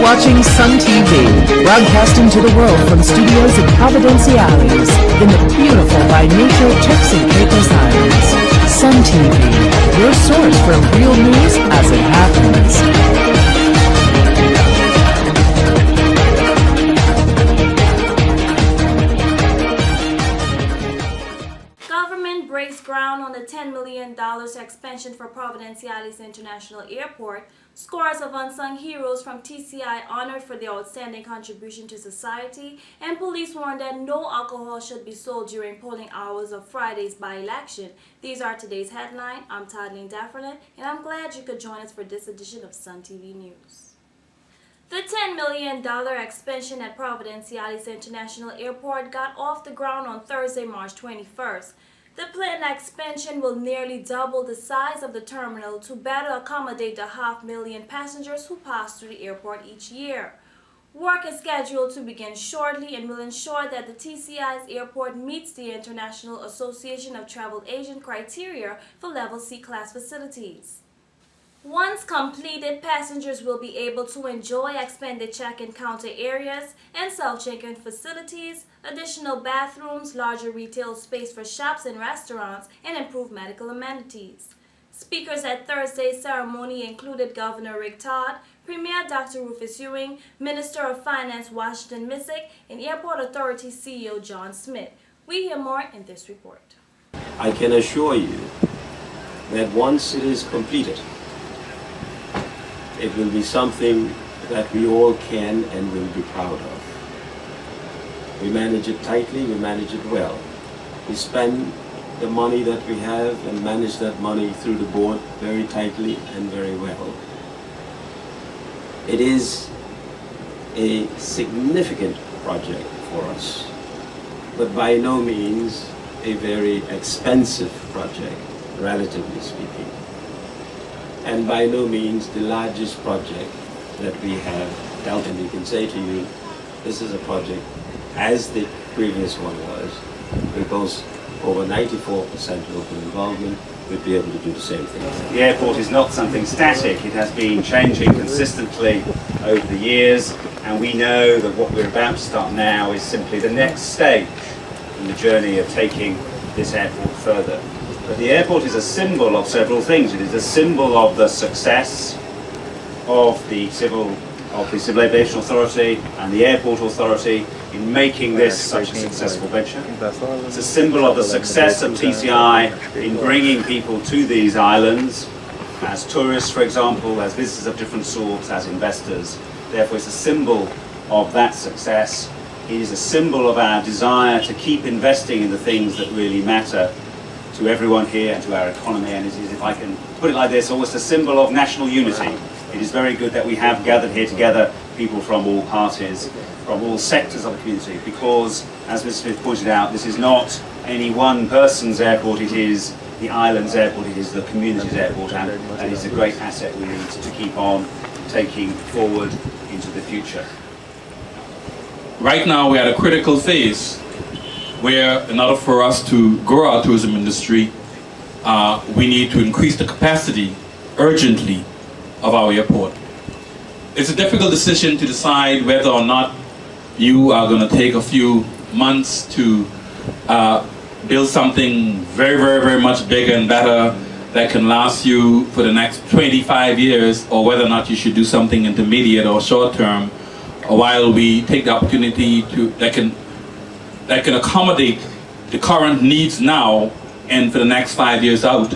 watching Sun TV, broadcasting to the world from studios in Providenciales, in the beautiful by nature Turks and Caicos Islands. Sun TV, your source for real news as it happens. Breaks ground on the $10 million expansion for Providenciales International Airport. Scores of unsung heroes from TCI honored for their outstanding contribution to society, and police warned that no alcohol should be sold during polling hours of Friday's by-election. These are today's headlines. I'm Toddleen Dafferlin, and I'm glad you could join us for this edition of Sun TV News. The $10 million expansion at Providenciales International Airport got off the ground on Thursday, March 21st. The planned expansion will nearly double the size of the terminal to better accommodate the 500,000 passengers who pass through the airport each year. Work is scheduled to begin shortly and will ensure that the TCI's airport meets the International Association of Travel Agent criteria for Level C class facilities. Once completed, passengers will be able to enjoy expanded check-in counter areas and self-check-in facilities, additional bathrooms, larger retail space for shops and restaurants, and improved medical amenities. Speakers at Thursday's ceremony included Governor Rick Todd, Premier Dr. Rufus Ewing, Minister of Finance Washington Missick, and Airport Authority CEO John Smith. We hear more in this report. I can assure you that once it is completed, it will be something that we all can and will be proud of. We manage it tightly, we manage it well. We spend the money that we have and manage that money through the board very tightly and very well. It is a significant project for us, but by no means a very expensive project, relatively speaking. And by no means the largest project that we have dealt. And we can say to you, this is a project, as the previous one was, because over 94% local involvement, we'd be able to do the same thing. The airport is not something static. It has been changing consistently over the years, and we know that what we're about to start now is simply the next stage in the journey of taking this airport further. But the airport is a symbol of several things. It is a symbol of the success of the Civil Aviation Authority and the Airport Authority in making this such a successful venture. It's a symbol of the success of TCI in bringing people to these islands, as tourists, for example, as visitors of different sorts, as investors. Therefore, it's a symbol of that success. It is a symbol of our desire to keep investing in the things that really matter to everyone here and to our economy, and it is, if I can put it like this, almost a symbol of national unity. It is very good that we have gathered here together people from all parties, from all sectors of the community, because, as Mr. Smith pointed out, this is not any one person's airport, it is the island's airport, it is the community's airport, and it's a great asset we need to keep on taking forward into the future. Right now we're at a critical phase where, in order for us to grow our tourism industry, we need to increase the capacity urgently of our airport. It's a difficult decision to decide whether or not you are going to take a few months to build something very, very, very much bigger and better that can last you for the next 25 years, or whether or not you should do something intermediate or short term, while we take the opportunity to that can accommodate the current needs now and for the next 5 years out,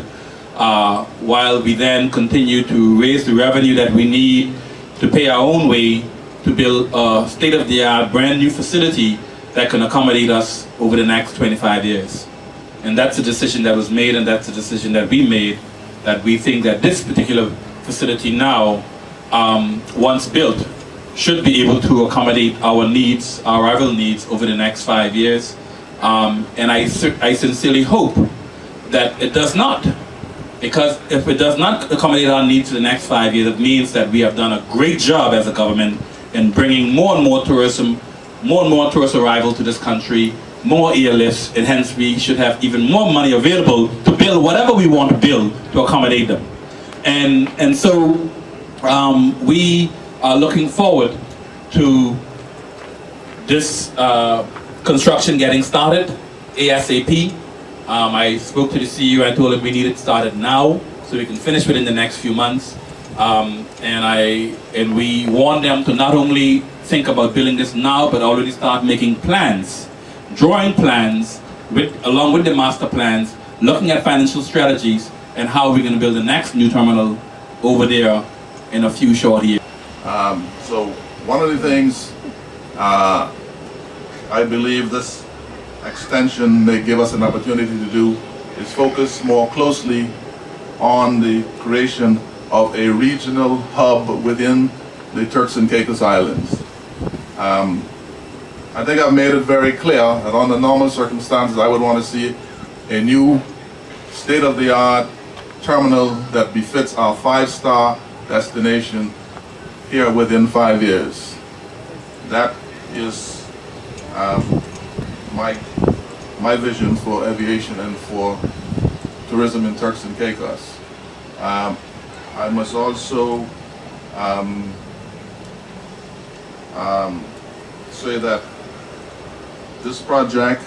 while we then continue to raise the revenue that we need to pay our own way to build a state-of-the-art brand new facility that can accommodate us over the next 25 years. And that's a decision that was made, and that's a decision that we made, that we think that this particular facility now, once built, should be able to accommodate our needs, our arrival needs over the next 5 years. And I sincerely hope that it does not, because if it does not accommodate our needs for the next 5 years, it means that we have done a great job as a government in bringing more and more tourism, more and more tourist arrival to this country, more airlifts, and hence we should have even more money available to build whatever we want to build to accommodate them. And so we are looking forward to this construction getting started ASAP. I spoke to the CEO and told him we need it started now so we can finish within the next few months. And we want them to not only think about building this now, but already start making plans, drawing plans along with the master plans, looking at financial strategies and how we're going to build the next new terminal over there in a few short years. So one of the things I believe this extension may give us an opportunity to do is focus more closely on the creation of a regional hub within the Turks and Caicos Islands. I think I've made it very clear that under normal circumstances I would want to see a new state-of-the-art terminal that befits our 5-star destination here within 5 years. That is my vision for aviation and for tourism in Turks and Caicos. I must also say that this project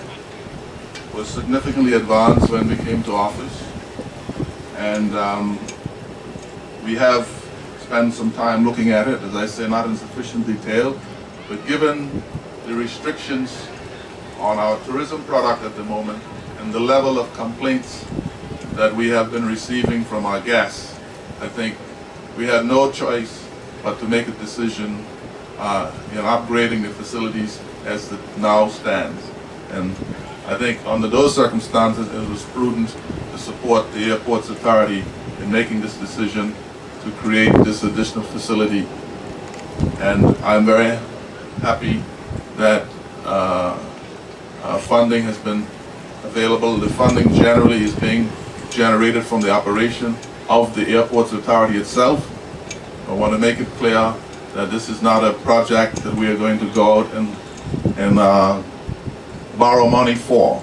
was significantly advanced when we came to office, and we have spent some time looking at it, as I say, not in sufficient detail, but given the restrictions on our tourism product at the moment and the level of complaints that we have been receiving from our guests, I think we had no choice but to make a decision in upgrading the facilities as it now stands. And I think under those circumstances it was prudent to support the Airports Authority in making this decision to create this additional facility. And I'm very happy that funding has been available. The funding generally is being generated from the operation of the Airports Authority itself. I want to make it clear that this is not a project that we are going to go out and borrow money for.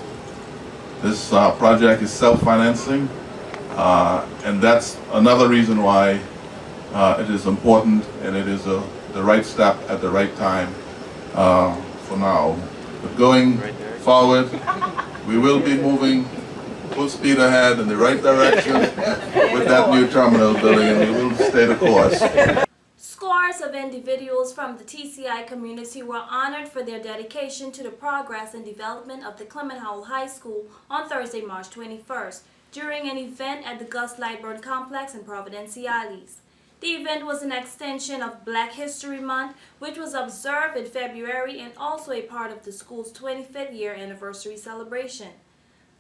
This project is self-financing, and that's another reason why it is important and it is the right step at the right time for now. But going forward, we will be moving full speed ahead in the right direction with that new terminal building, and we will stay the course. Scores of individuals from the TCI community were honored for their dedication to the progress and development of the Clement Howell High School on Thursday, March 21st, during an event at the Gus Lightburn Complex in Providenciales. The event was an extension of Black History Month, which was observed in February and also a part of the school's 25th year anniversary celebration.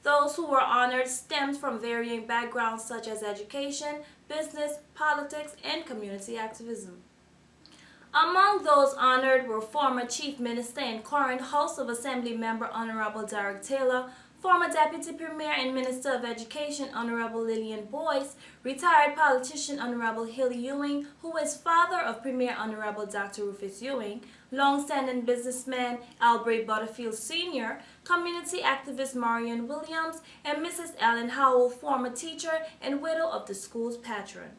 Those who were honored stemmed from varying backgrounds such as education, business, politics, and community activism. Among those honored were former Chief Minister and current House of Assembly Member Honorable Derek Taylor, former Deputy Premier and Minister of Education Honorable Lillian Boyce, retired politician Honorable Hilly Ewing, who is father of Premier Honorable Dr. Rufus Ewing, long-standing businessman Albrecht Butterfield Sr., community activist Marion Williams, and Mrs. Ellen Howell, former teacher and widow of the school's patron.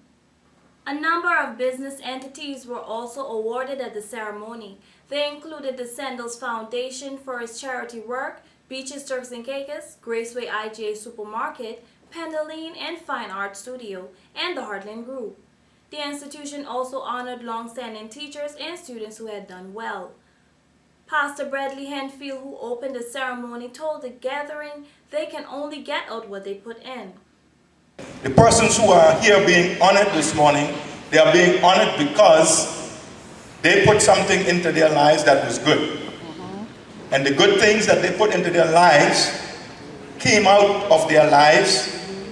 A number of business entities were also awarded at the ceremony. They included the Sandals Foundation for its charity work, Beaches Turks and Caicos, Graceway IGA Supermarket, Pendaline and Fine Art Studio, and the Heartland Group. The institution also honored long-standing teachers and students who had done well. Pastor Bradley Henfield, who opened the ceremony, told the gathering they can only get out what they put in. The persons who are here being honored this morning, they are being honored because they put something into their lives that was good. And the good things that they put into their lives came out of their lives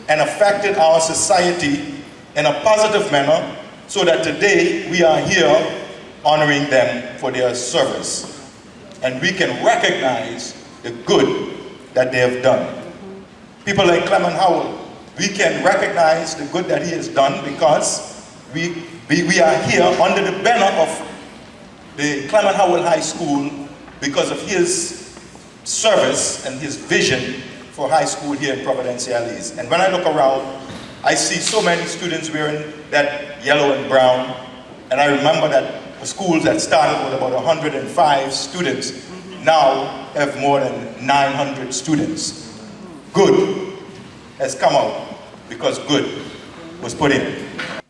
and affected our society in a positive manner, so that today we are here honoring them for their service. And we can recognize the good that they have done. People like Clement Howell, we can recognize the good that he has done because we are here under the banner of the Clement Howell High School because of his service and his vision for high school here in Providenciales. And when I look around, I see so many students wearing that yellow and brown, and I remember that schools that started with about 105 students now have more than 900 students. Good has come out because good was put in.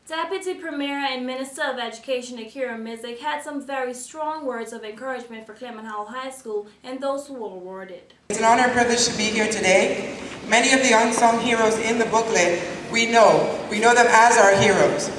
Deputy Premier and Minister of Education Akira Mizik had some very strong words of encouragement for Clement Howell High School and those who were awarded. It's an honor and privilege to be here today. Many of the unsung heroes in the booklet, we know them as our heroes.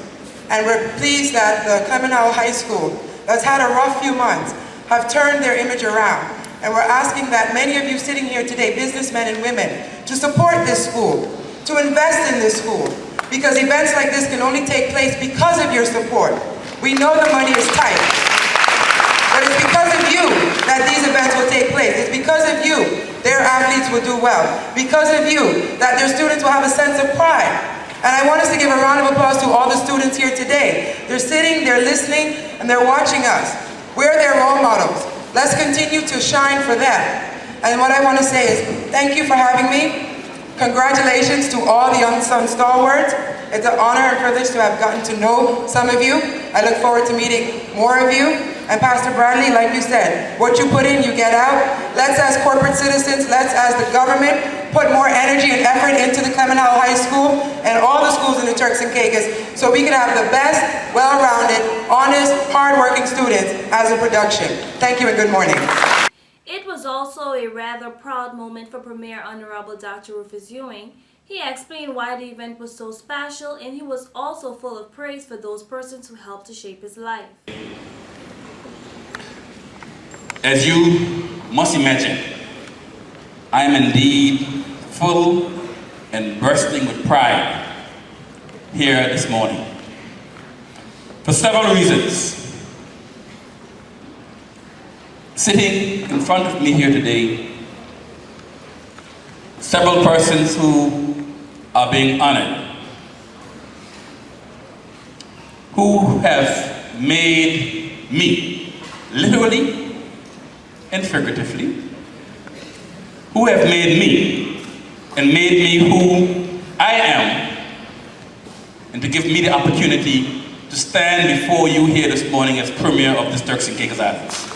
And we're pleased that the Clement Howell High School, that's had a rough few months, have turned their image around. And we're asking that many of you sitting here today, businessmen and women, to support this school, to invest in this school, because events like this can only take place because of your support. We know the money is tight, but it's because of you that these events will take place. It's because of you their athletes will do well. Because of you that their students will have a sense of pride. And I want us to give a round of applause to all the students here today. They're sitting, they're listening, and they're watching us. We're their role models. Let's continue to shine for them. And what I want to say is, thank you for having me. Congratulations to all the unsung stalwarts. It's an honor and privilege to have gotten to know some of you. I look forward to meeting more of you. And Pastor Bradley, like you said, what you put in, you get out. Let's as corporate citizens, let's as the government, put more energy and effort into the Clement Howell High School and all the schools in the Turks and Caicos so we can have the best, well-rounded, honest, hard-working students as a production. Thank you and good morning. It was also a rather proud moment for Premier Honorable Dr. Rufus Ewing. He explained why the event was so special, and he was also full of praise for those persons who helped to shape his life. As you must imagine, I am indeed full and bursting with pride here this morning for several reasons. Sitting in front of me here today, several persons who are being honored, who have made me, literally and figuratively, who have made me and made me who I am, and to give me the opportunity to stand before you here this morning as Premier of the Turks and Caicos Islands.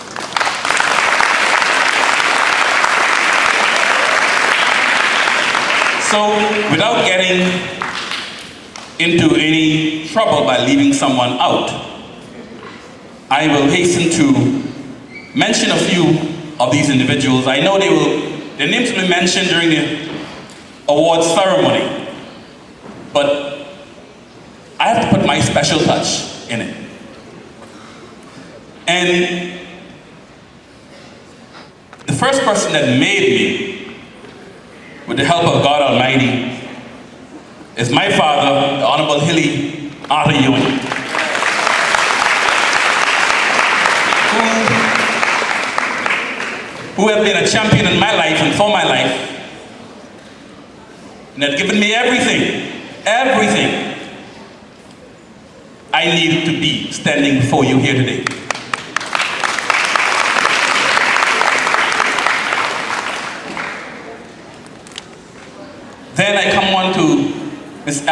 So, without getting into any trouble by leaving someone out, I will hasten to mention a few of these individuals. I know their names will be mentioned during the awards ceremony, but I have to put my special touch in it. And the first person that made me, with the help of God Almighty, is my father, the Honorable Hilly Arthur Ewing, who have been a champion in my life and for my life, and have given me everything I needed to be standing before you here today. Then I come on to Mrs.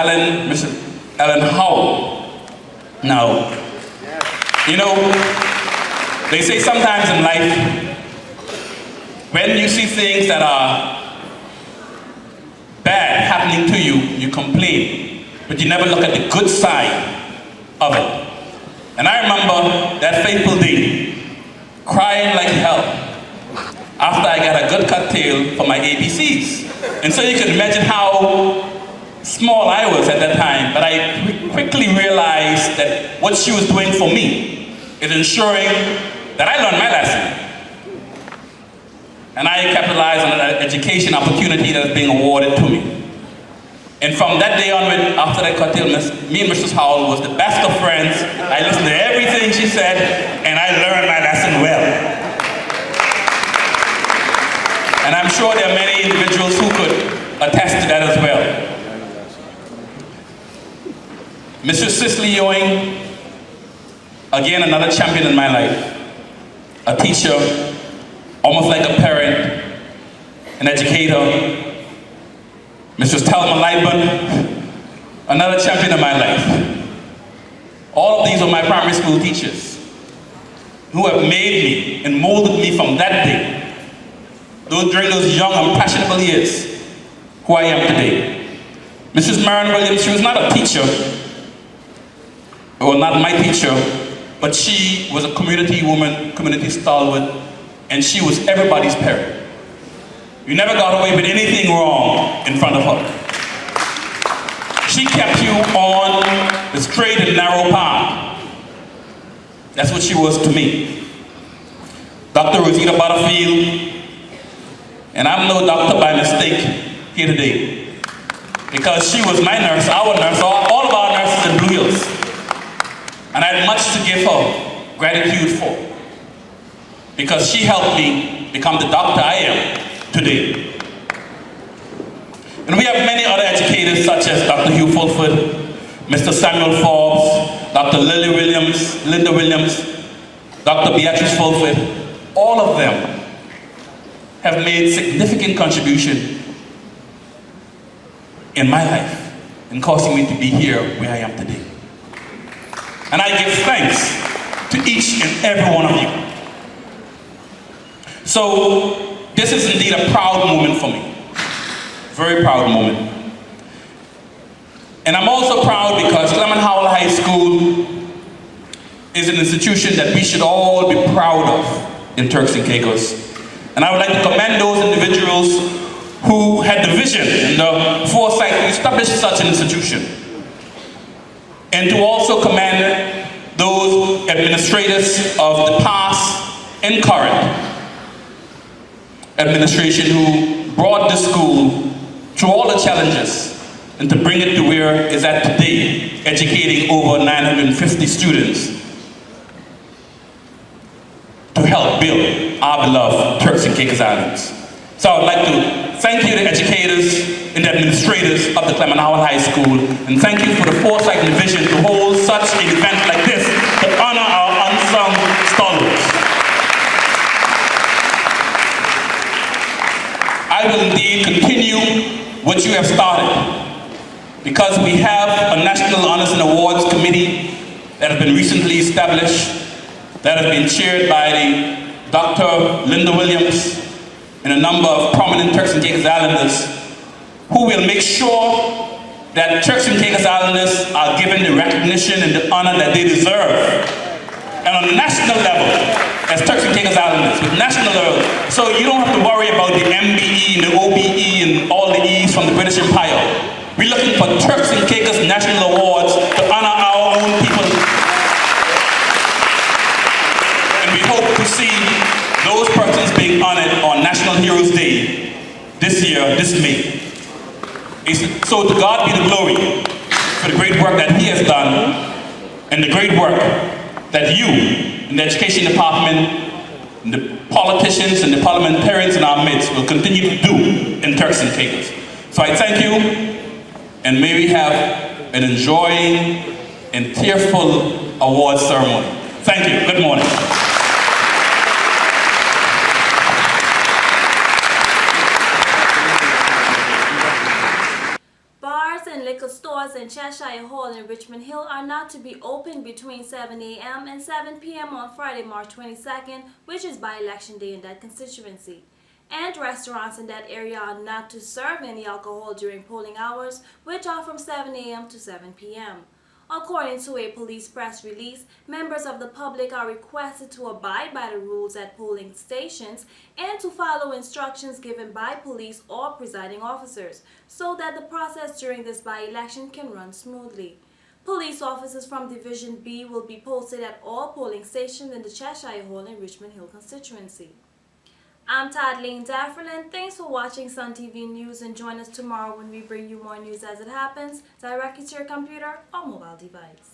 Ellen Howell. Now, you know, they say sometimes in life, when you see things that are bad happening to you, you complain, but you never look at the good side of it. And I remember that fateful day, crying like hell, after I got a good cocktail for my ABCs. And so you can imagine how small I was at that time, but I quickly realized that what she was doing for me is ensuring that I learned my lesson. And I capitalized on that education opportunity that is being awarded to me. And from that day onward, after that cocktail, me and Mrs. Howell was the best of friends. I listened to everything she said, and I learned my lesson well. And I'm sure there are many individuals who could attest to that as well. Mrs. Cicely Ewing, again another champion in my life, a teacher, almost like a parent, an educator. Mrs. Thelma Lightman, another champion in my life. All of these are my primary school teachers. who have made me and molded me from that day, during those young, impressionable years, who I am today. Mrs. Marion Williams, she was not a teacher, or not my teacher, but she was a community woman, community stalwart, and she was everybody's parent. You never got away with anything wrong in front of her. She kept you on the straight and narrow path. That's what she was to me. Dr. Rosita Butterfield, and I'm no doctor by mistake here today, because she was my nurse, our nurse, all of our nurses in Blue Hills. And I had much to give her gratitude for, because she helped me become the doctor I am today. And we have many other educators such as Dr. Hugh Fulford, Mr. Samuel Forbes, Dr. Linda Williams, Dr. Beatrice Fulford. All of them have made significant contribution in my life and causing me to be here where I am today. And I give thanks to each and every one of you. So this is indeed a proud moment for me. Very proud moment. And I'm also proud because Clement Howell High School is an institution that we should all be proud of in Turks and Caicos. And I would like to commend those individuals who had the vision and the foresight to establish such an institution. And to also commend those administrators of the past and current administration who brought this school through all the challenges and to bring it to where it's at today, educating over 950 students to help build our beloved Turks and Caicos Islands. So I would like to thank you, the educators and the administrators of the Clement Howell High School, and thank you for the foresight and the vision to hold such an event like this to honor our unsung stalwarts. I will indeed continue what you have started, because we have a National Honors and Awards Committee that has been recently established, that has been chaired by the Dr. Linda Williams and a number of prominent Turks and Caicos Islanders, who will make sure that Turks and Caicos Islanders are given the recognition and the honor that they deserve. And on a national level, as Turks and Caicos Islanders, with national level, so you don't have to worry about the MBE and the OBE and all the E's from the British Empire. We're looking for Turks and Caicos National Awards to honor our own people. And we hope to see those persons being honored on National Heroes Day this year, this May. So to God be the glory for the great work that He has done and the great work that you in the Education Department, and the politicians and the parliamentarians in our midst will continue to do in Turks and Caicos. So I thank you, and may we have an enjoying and tearful awards ceremony. Thank you. Good morning. Liquor stores in Cheshire Hall and Richmond Hill are not to be open between 7 a.m. and 7 p.m. on Friday, March 22nd, which is by-election day in that constituency. And restaurants in that area are not to serve any alcohol during polling hours, which are from 7 a.m. to 7 p.m. According to a police press release, members of the public are requested to abide by the rules at polling stations and to follow instructions given by police or presiding officers so that the process during this by-election can run smoothly. Police officers from Division B will be posted at all polling stations in the Cheshire Hall and Richmond Hill constituency. I'm Tadleen Dafferlin. Thanks for watching Sun TV News, and join us tomorrow when we bring you more news as it happens, directly to your computer or mobile device.